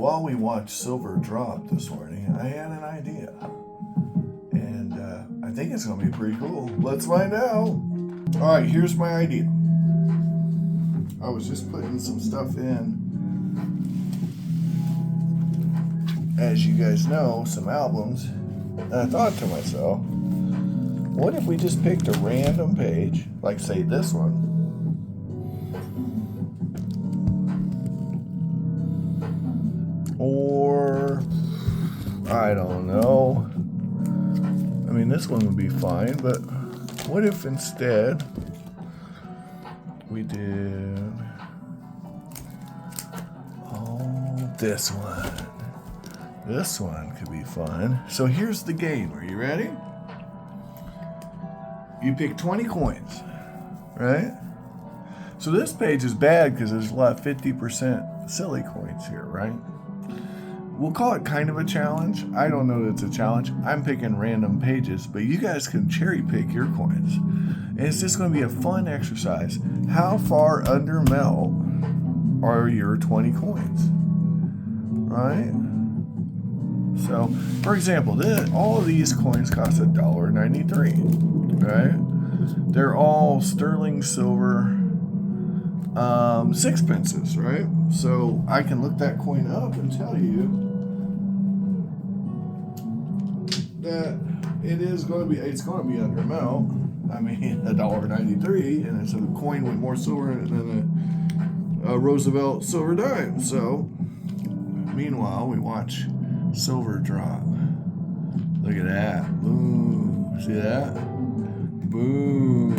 while we watched silver drop this morning, I had an idea. And I think it's going to be pretty cool. Let's find out. All right, here's my idea. I was just putting some stuff in. As you guys know, some albums. And I thought to myself, what if we just picked a random page, like say this one, or I don't know. I mean, this one would be fine, but what if instead we did this one? This one could be fun. So here's the game. Are you ready? You pick 20 coins, right? So this page is bad because there's a lot of 50% silly coins here, right? We'll call it kind of a challenge. I don't know that it's a challenge. I'm picking random pages, but you guys can cherry pick your coins. And it's just going to be a fun exercise. How far under melt are your 20 coins, right? So, for example, all of these coins cost $1.93, right? They're all sterling silver sixpences, right? So I can look that coin up and tell you that it's going to be under melt. I mean, $1.93, and it's a coin with more silver than a Roosevelt silver dime. So, meanwhile, we watch silver drop. Look at that. Boom. See that? Boom.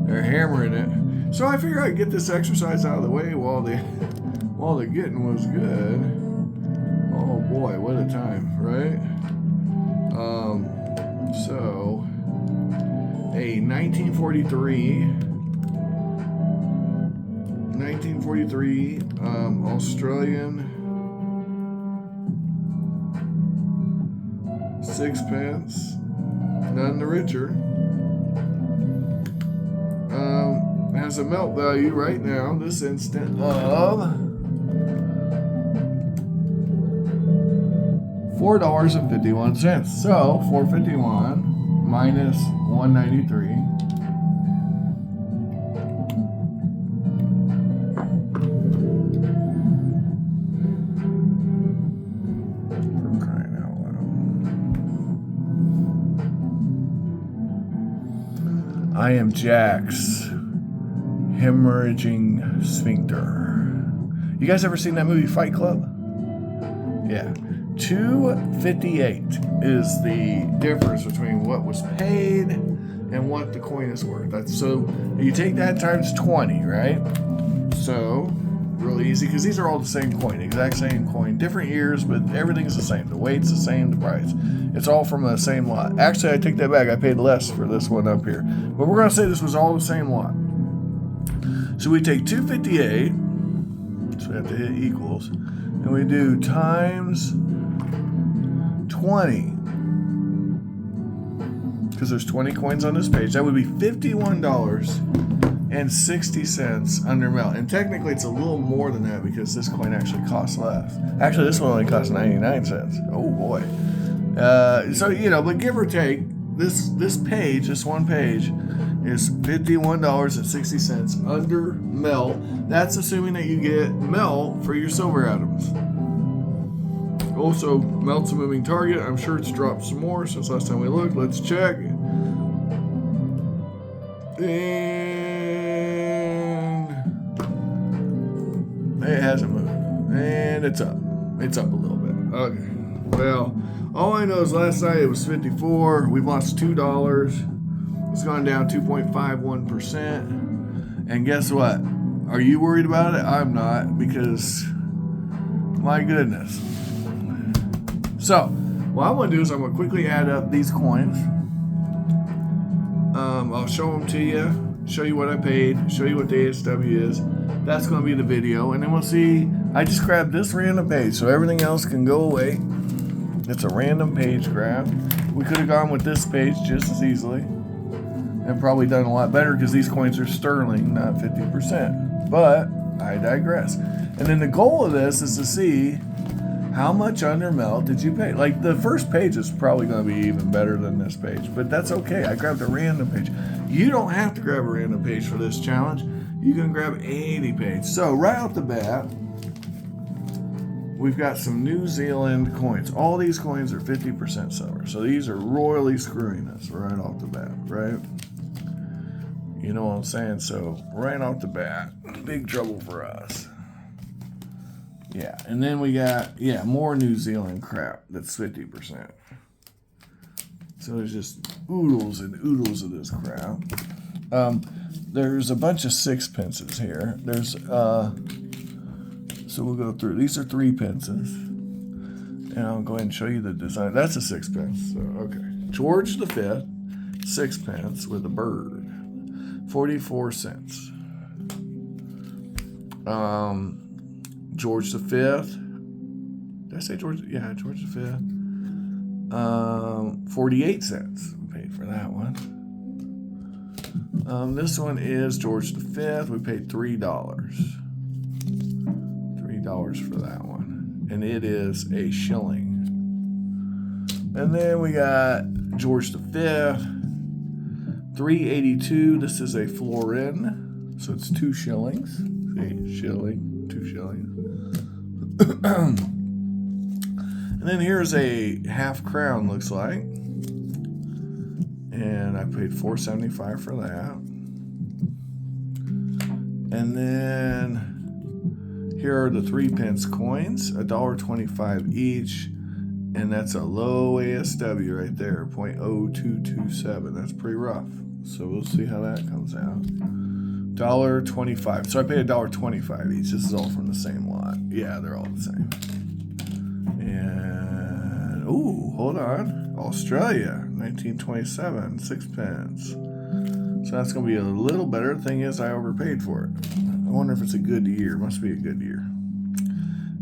They're hammering it. So I figured I'd get this exercise out of the way while the getting was good. Oh boy, what a time, right? So a 1943 Australian sixpence, none the richer, has a melt value right now, this instant, of $4.51. So $4.51 minus $1.93. I am Jack's hemorrhaging sphincter. You guys ever seen that movie Fight Club? Yeah. $2.58 is the difference between what was paid and what the coin is worth. So you take that times 20, right? So really easy, because these are all the same coin, exact same coin, different years, but everything's the same. The weight's the same, the price. It's all from the same lot. Actually, I take that back. I paid less for this one up here. But we're going to say this was all the same lot. So we take 258, so we have to hit equals, and we do times 20, because there's 20 coins on this page. That would be $51.60 under melt. And technically it's a little more than that because this coin actually costs less. Actually, this one only costs 99 cents. Oh boy. So, but give or take, this page, this one page, is $51.60 under melt. That's assuming that you get melt for your silver atoms. Also, melt's a moving target. I'm sure it's dropped some more since last time we looked. Let's check. And it hasn't moved. And it's up. It's up a little bit. Okay. Well, all I know is last night it was 54. We've lost $2. It's gone down 2.51%. And guess what? Are you worried about it? I'm not, because my goodness. So, what I'm going to do is I'm going to quickly add up these coins. I'll show them to you, show you what I paid, show you what the ASW is. That's going to be the video. And then we'll see. I just grabbed this random page, so everything else can go away. It's a random page grab. We could have gone with this page just as easily and probably done a lot better because these coins are sterling, not 50%. But I digress. And then the goal of this is to see how much under melt did you pay. Like the first page is probably going to be even better than this page, but that's okay. I grabbed a random page. You don't have to grab a random page for this challenge. You can grab any page. So right off the bat, we've got some New Zealand coins. All these coins are 50% silver. So these are royally screwing us right off the bat, right? You know what I'm saying? So right off the bat, big trouble for us. Yeah, and then we got, more New Zealand crap that's 50%. So there's just oodles and oodles of this crap. There's a bunch of sixpences here. There's, so we'll go through. These are 3 pences. And I'll go ahead and show you the design. That's a 6pence. So, okay. George V, 6pence with a bird. 44 cents. George V. Did I say George? Yeah, George V. 48 cents. We paid for that one. This one is George V. We paid $3. $3 for that one. And it is a shilling. And then we got George V. 382. This is a florin. So it's 2 shillings. See, shilling, 2 shillings. And then here's a half crown, looks like. And I paid $4.75 for that. And then here are the 3-pence coins, $1.25 each. And that's a low ASW right there, 0.0227. That's pretty rough. So we'll see how that comes out. $1.25. So I paid $1.25 each. This is all from the same lot. Yeah, they're all the same. And ooh, hold on. Australia, 1927, 6pence. So that's gonna be a little better. The thing is, I overpaid for it. I wonder if it's a good year. Must be a good year.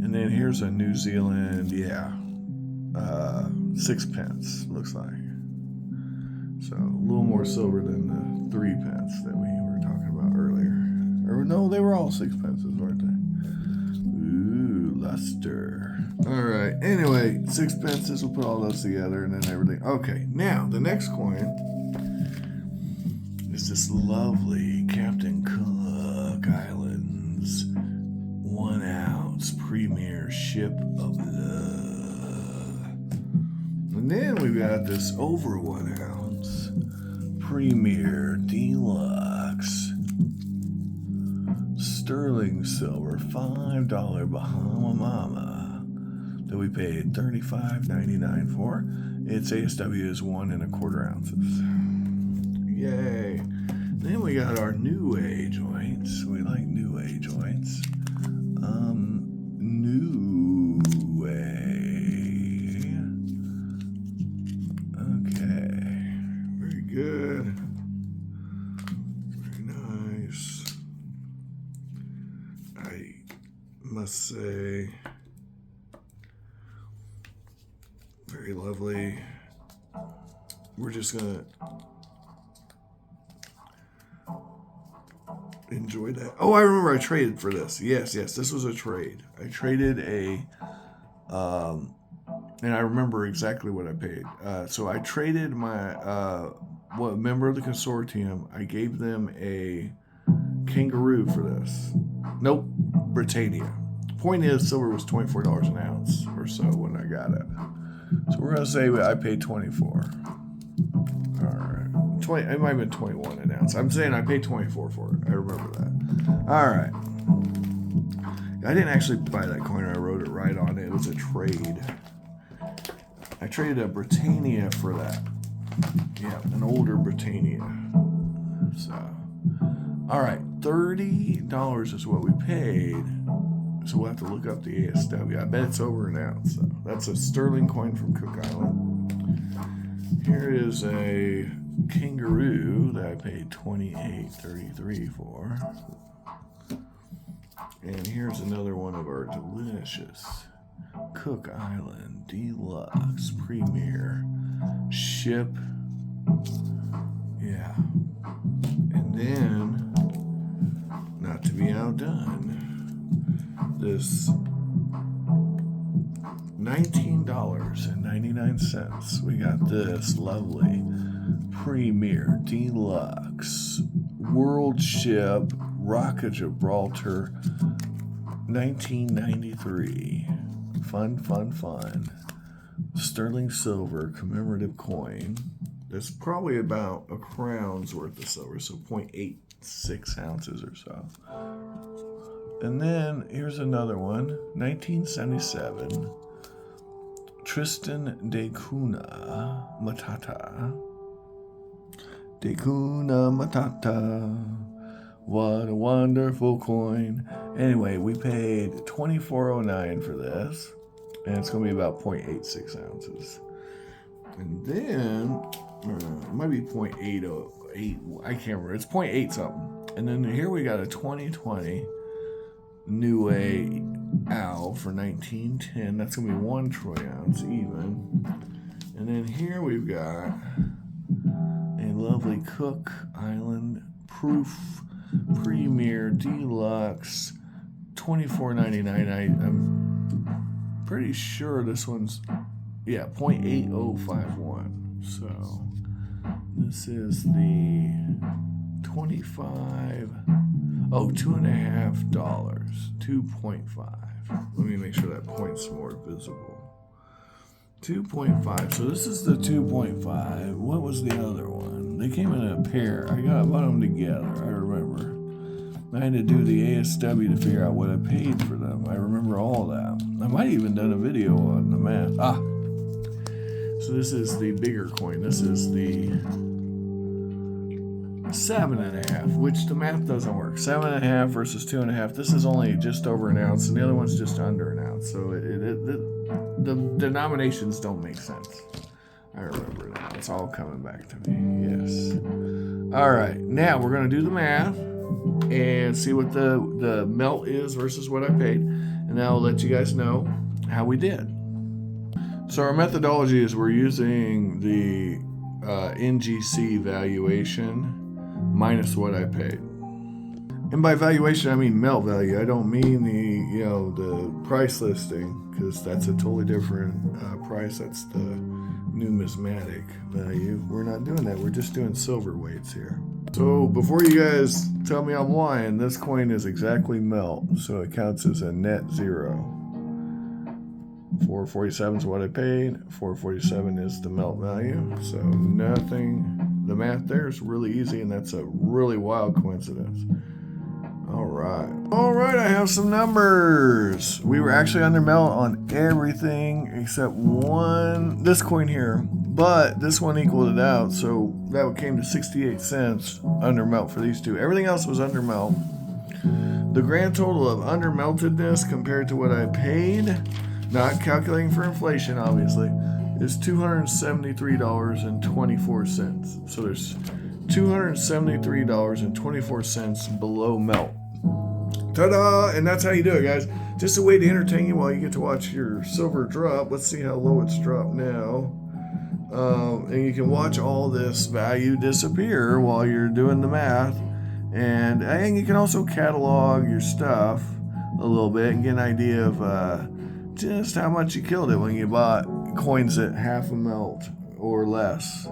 And then here's a New Zealand, 6pence, looks like. So a little more silver than the 3pence that we were talking about earlier. Or no, they were all 6pences, weren't they? Ooh, luster. All right. Anyway, 6pences. We'll put all those together and then everything. Okay. Now the next coin is this lovely Captain Cook Islands 1 ounce premier ship of love. And then we've got this over 1 ounce premier deluxe sterling silver $5 Bahama Mama that we paid $35.99 for. Its ASW is 1 1/4 ounces. Yay. Then we got our New Age joints. We like New Age joints. New Way. Okay. Very good. Very nice. I must say, very lovely. We're just gonna enjoy that. Oh, I remember I traded for this. Yes, this was a trade. I traded and I remember exactly what I paid. So I traded my, member of the consortium, I gave them a kangaroo for this. Nope, Britannia. Point is, silver was $24 an ounce or so when I got it. So we're gonna say I paid 24. All right, 20. It might have been 21 an ounce. I'm saying I paid 24 for it. I remember that. All right. I didn't actually buy that coin. I wrote it right on it. It was a trade. I traded a Britannia for that. Yeah, an older Britannia. So, all right, $30 is what we paid. So we'll have to look up the ASW. I bet it's over an ounce. So that's a sterling coin from Cook Island. Here is a kangaroo that I paid $28.33 for. And here's another one of our delicious Cook Island Deluxe Premier Ship. Yeah. And then, not to be outdone, this $19.99. We got this lovely Premier Deluxe World Ship Rock of Gibraltar 1993. Fun. Sterling silver commemorative coin. That's probably about a crown's worth of silver, so 0.86 ounces or so. And then here's another one, 1977. Tristan de Cunha Matata. De Cunha Matata. What a wonderful coin. Anyway, we paid $24.09 for this. And it's going to be about 0.86 ounces. And then, it might be 0.808. I can't remember. It's 0.8 something. And then here we got a 2020 New A Al for 1910. That's going to be 1 troy ounce even. And then here we've got a lovely Cook Island Proof Premier Deluxe $24.99. I'm pretty sure this one's 0.8051. So this is the 25. Oh, $2.50. 2.5. Let me make sure that point's more visible. 2.5. So this is the 2.5. What was the other one? They came in a pair. I bought them together. I remember. I had to do the ASW to figure out what I paid for them. I remember all that. I might have even done a video on the math. So this is the bigger coin. This is the 7.5, which the math doesn't work. 7.5 versus 2.5. This is only just over an ounce, and the other one's just under an ounce. So the denominations don't make sense. I remember now. It's all coming back to me. Yes. All right. Now we're going to do the math and see what the melt is versus what I paid. And I'll let you guys know how we did. So our methodology is we're using the NGC valuation minus what I paid. And by valuation, I mean melt value. I don't mean the price listing, because that's a totally different price. That's the numismatic value. We're not doing that. We're just doing silver weights here. So before you guys tell me I'm lying, this coin is exactly melt, so it counts as a net 0. 447 is what I paid. 447 is the melt value. So nothing. The math there is really easy, and that's a really wild coincidence. All right, I have some numbers. We were actually under melt on everything except this coin here, but this one equaled it out, so that came to 68 cents under melt for these two. Everything else was under melt. The grand total of under meltedness compared to what I paid, not calculating for inflation obviously, is $273.24. So there's $273.24 below melt. Ta-da! And that's how you do it, guys. Just a way to entertain you while you get to watch your silver drop. Let's see how low it's dropped now. And you can watch all this value disappear while you're doing the math. And you can also catalog your stuff a little bit and get an idea of just how much you killed it when you bought coins at half a melt or less.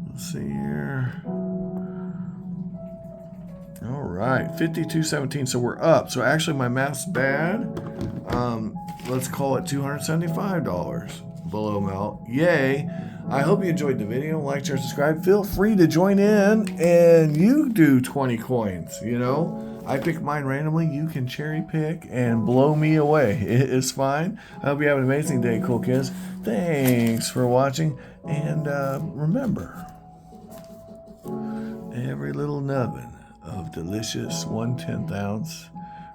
Let's see here. All right, 52.17. So we're up. So actually, my math's bad. Let's call it $275 below melt. Yay! I hope you enjoyed the video. Like, share, subscribe. Feel free to join in, and you do 20 coins. I pick mine randomly. You can cherry pick and blow me away. It is fine. I hope you have an amazing day, cool kids. Thanks for watching, and remember, every little nubbin of delicious 1/10 ounce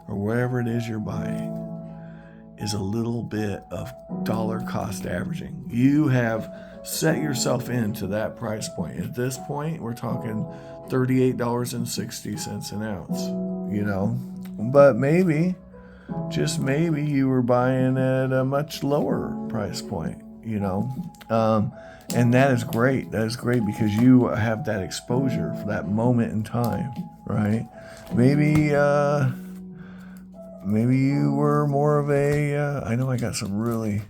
or wherever it is you're buying is a little bit of dollar cost averaging. You have set yourself into that price point. At this point, we're talking $38.60 an ounce, but maybe, just maybe, you were buying at a much lower price point, and that is great. That is great because you have that exposure for that moment in time, right? Maybe maybe you were more of a, I know I got some really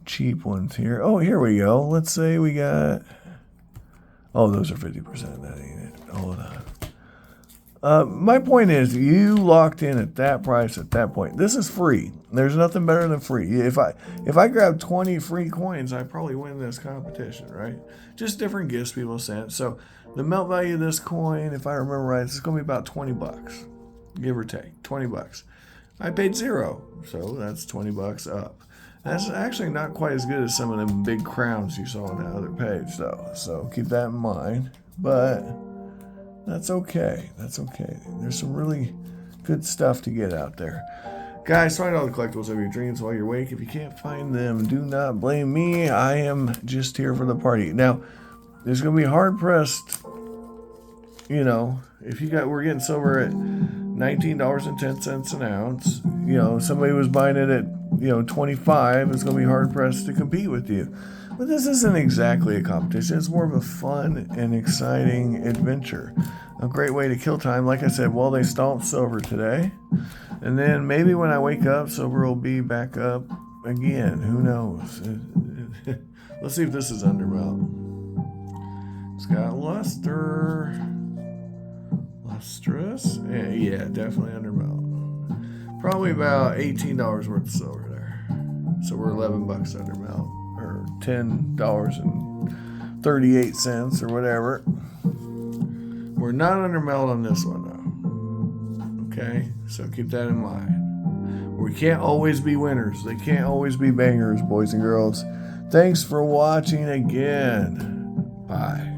cheap ones here. Oh, here we go. Let's say we got, oh, those are 50%. That ain't it. Hold on. My point is, you locked in at that price at that point. This is free. There's nothing better than free. If I grab 20 free coins, I probably win this competition, right? Just different gifts people sent. So the melt value of this coin, if I remember right, it's going to be about 20 bucks, give or take, 20 bucks. I paid $0, so that's 20 bucks up. That's actually not quite as good as some of them big crowns you saw on that other page, though. So keep that in mind. But that's okay. That's okay. There's some really good stuff to get out there. Guys, find all the collectibles of your dreams while you're awake. If you can't find them, do not blame me. I am just here for the party. Now, there's going to be hard-pressed, you know, if you got, we're getting silver at $19.10 an ounce. You know, somebody was buying it at, you know, 25. It's going to be hard-pressed to compete with you. But this isn't exactly a competition. It's more of a fun and exciting adventure. A great way to kill time. Like I said, well, they stomped silver today. And then maybe when I wake up, silver will be back up again. Who knows? Let's see if this is undermelt. It's got luster. Lustrous. Yeah, definitely undermelt. Probably about $18 worth of silver there. So we're 11 bucks undermelt. Or $10.38 or whatever. We're not under melt on this one though. Okay, so keep that in mind. We can't always be winners. They can't always be bangers, boys and girls. Thanks for watching again. Bye.